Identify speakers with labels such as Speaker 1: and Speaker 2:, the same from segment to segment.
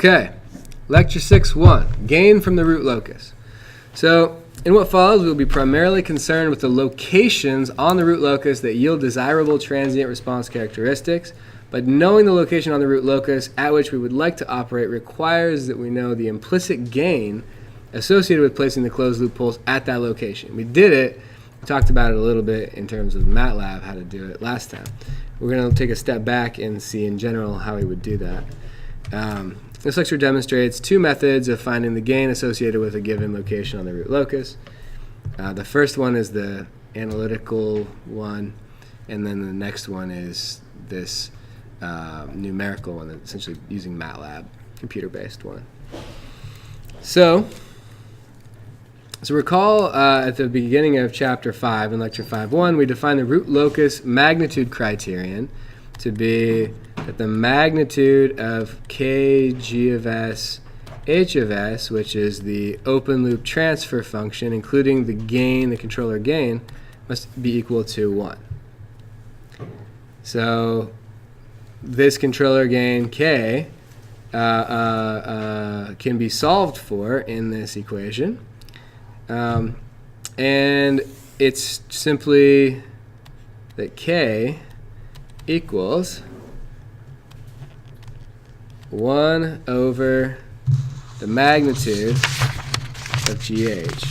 Speaker 1: Okay, Lecture 6.1, Gain from the root locus. So, in what follows, we will be primarily concerned with the locations on the root locus that yield desirable transient response characteristics, but knowing the location on the root locus at which we would like to operate requires that we know the implicit gain associated with placing the closed loop poles at that location. We did it, we talked about it a little bit in terms of MATLAB, how to do it last time. We're going to take a step back and see in general how we would do that. This lecture demonstrates two methods of finding the gain associated with a given location on the root locus. The first one is the analytical one, and then the next one is this numerical one, essentially using MATLAB, computer-based one. So recall at the beginning of Chapter 5 in Lecture 5.1, we defined the root locus magnitude criterion to be that the magnitude of k g of s h of s, which is the open loop transfer function, including the gain, the controller gain, must be equal to 1. So this controller gain k can be solved for in this equation. And it's simply that k equals 1 over the magnitude of GH.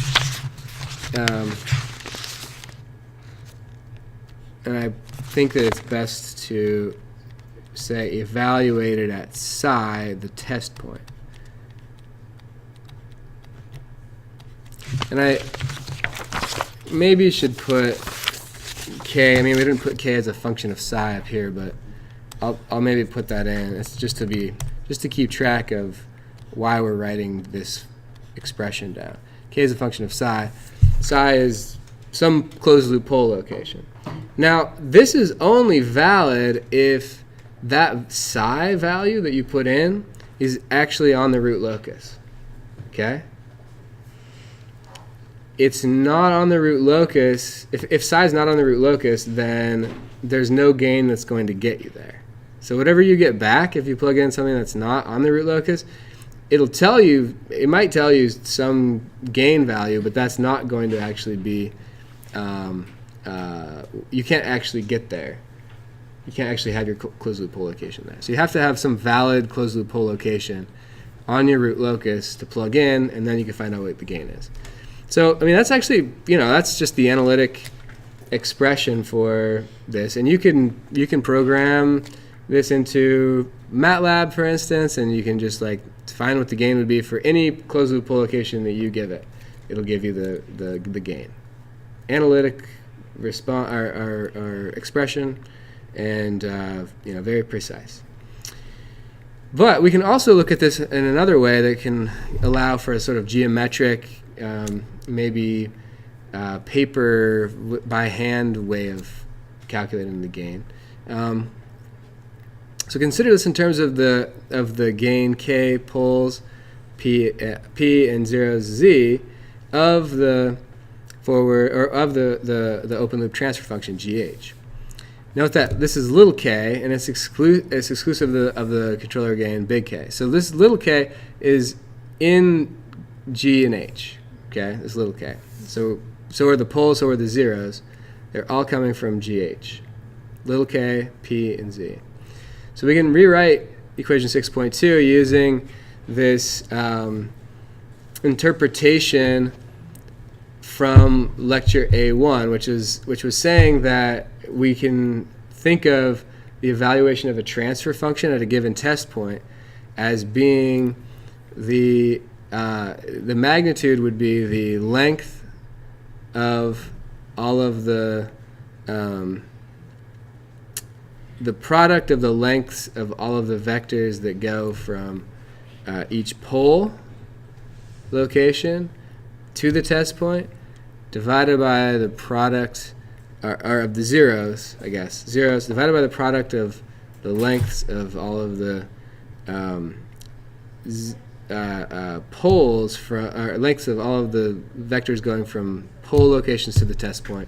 Speaker 1: And I think that it's best to say evaluated at psi, the test point. And I maybe should put k, I mean we didn't put k as a function of psi up here, but I'll maybe put that in. It's just to keep track of why we're writing this expression down. K is a function of psi. Psi is some closed loop pole location. Now, this is only valid if that psi value that you put in is actually on the root locus. Okay? It's not on the root locus. If psi is not on the root locus, then there's no gain that's going to get you there. So whatever you get back, if you plug in something that's not on the root locus, it'll tell you, it might tell you some gain value, but that's not going to actually be, you can't actually get there. You can't actually have your closed loop pole location there. So you have to have some valid closed loop pole location on your root locus to plug in, and then you can find out what the gain is. So, I mean, that's actually, that's just the analytic expression for this. And you can program this into MATLAB, for instance, and you can just find what the gain would be for any closed loop pole location that you give it. It'll give you the gain. Analytic response or expression, and very precise. But we can also look at this in another way that can allow for a sort of geometric, maybe paper by hand way of calculating the gain. So consider this in terms of the gain k poles p and 0 z of the forward or of the open loop transfer function gh. Note that this is little k and it's exclusive of the controller gain big K. So this little k is in g and h. Okay, this little k. So are the poles, so are the zeros. They're all coming from gh. Little k, p, and z. So we can rewrite equation 6.2 using this interpretation from lecture A1, which was saying that we can think of the evaluation of a transfer function at a given test point as being the magnitude would be the length of all of the product of the lengths of all of the vectors that go from each pole location to the test point divided by the product or of the zeros, I guess. Zeros divided by the product of the lengths of all of the poles or lengths of all of the vectors going from pole locations to the test point.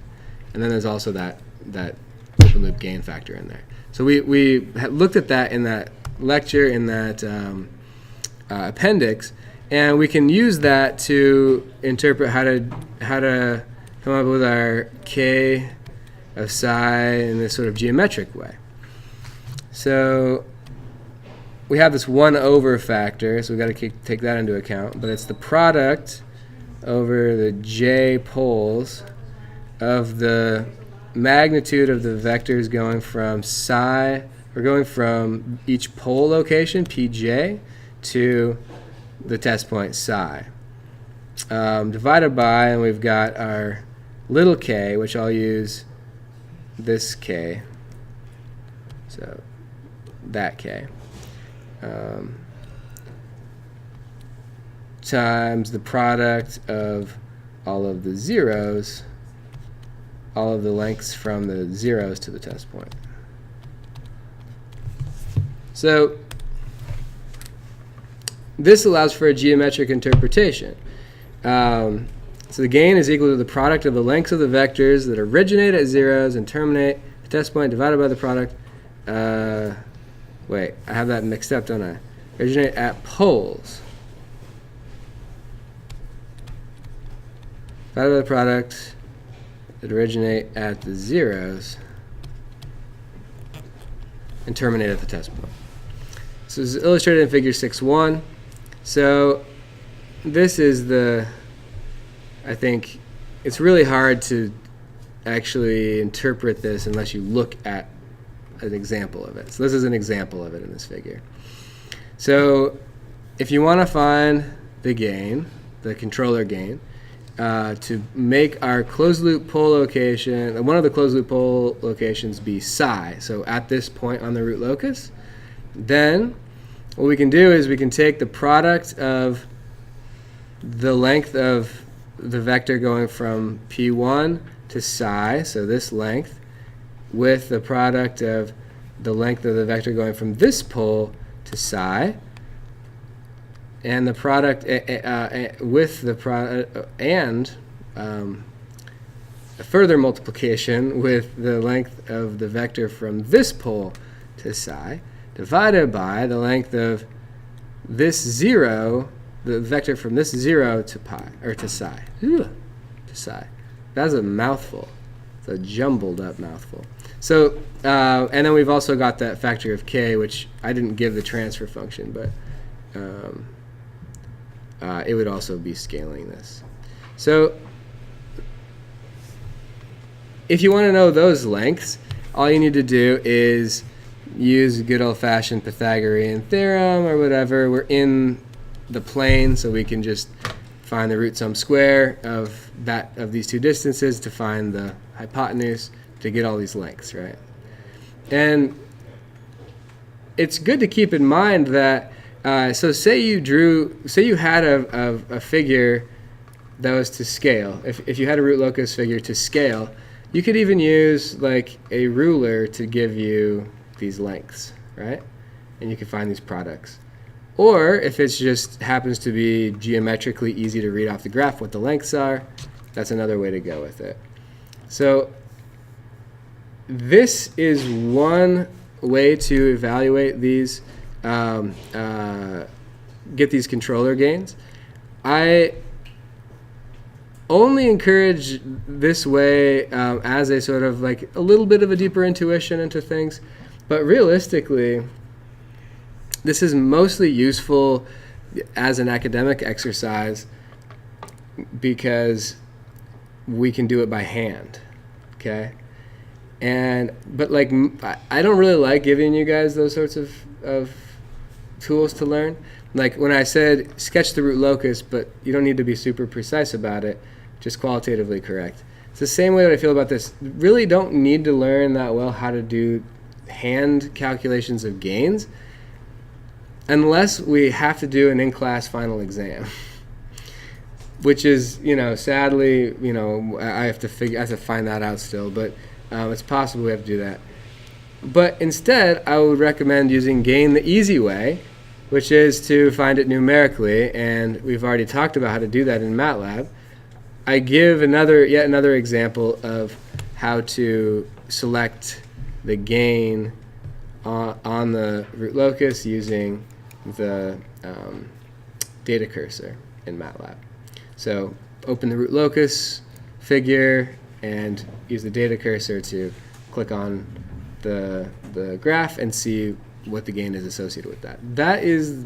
Speaker 1: And then there's also that open loop gain factor in there. So we looked at that in that lecture, in that appendix, and we can use that to interpret how to come up with our k of psi in this sort of geometric way. So we have this 1 over factor, so we've got to take that into account, but it's the product over the j poles of the magnitude of the vectors going from psi, or going from each pole location, pj, to the test point psi. Divided by, and we've got our little k, which I'll use this k, so that k, times the product of all of the zeros, all of the lengths from the zeros to the test point. So this allows for a geometric interpretation. So the gain is equal to the product of the lengths of the vectors that originate at zeros and terminate the test point divided by the product. Wait, I have that mixed up, don't I? Originate at poles divided by the product that originate at the zeros and terminate at the test point. So this is illustrated in figure 6.1. So this is I think it's really hard to actually interpret this unless you look at an example of it. So this is an example of it in this figure. So if you want to find the gain, the controller gain, to make our closed loop pole location, one of the closed loop pole locations be psi, so at this point on the root locus, then what we can do is we can take the product of the length of the vector going from P1 to psi, so this length, with the product of the length of the vector going from this pole to psi, and the product with the product and a further multiplication with the length of the vector from this pole to psi, divided by the length of this zero, the vector from this zero to pi, or to psi. To psi. That's a mouthful. It's a jumbled up mouthful. So, and then we've also got that factor of k, which I didn't give the transfer function, but it would also be scaling this. So if you want to know those lengths, all you need to do is use a good old-fashioned Pythagorean theorem or whatever. We're in the plane, so we can just find the root sum square of these two distances to find the hypotenuse to get all these lengths, right? And it's good to keep in mind that so say you had a figure that was to scale. If you had a root locus figure to scale, you could even use like a ruler to give you these lengths, right? And you can find these products. Or if it just happens to be geometrically easy to read off the graph what the lengths are, that's another way to go with it. So this is one way to evaluate these, get these controller gains. I only encourage this way as a sort of like a little bit of a deeper intuition into things, but realistically, this is mostly useful as an academic exercise because we can do it by hand, okay? But like, I don't really like giving you guys those sorts of tools to learn. Like when I said sketch the root locus, but you don't need to be super precise about it, just qualitatively correct. It's the same way that I feel about this. Really don't need to learn that well how to do hand calculations of gains unless we have to do an in-class final exam, which is, sadly, I have to find that out still, but it's possible we have to do that. But instead, I would recommend using gain the easy way, which is to find it numerically, and we've already talked about how to do that in MATLAB. I give yet another example of how to select the gain on the root locus using the data cursor in MATLAB. So open the root locus figure and use the data cursor to click on the graph and see what the gain is associated with that. That is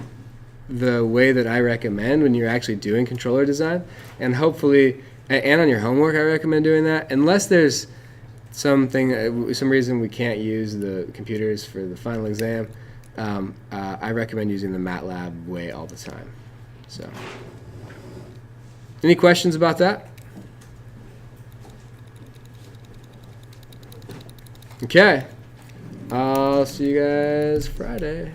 Speaker 1: the way that I recommend when you're actually doing controller design, and hopefully, and on your homework, I recommend doing that. Unless there's some reason we can't use the computers for the final exam, I recommend using the MATLAB way all the time. So, any questions about that? Okay, I'll see you guys Friday.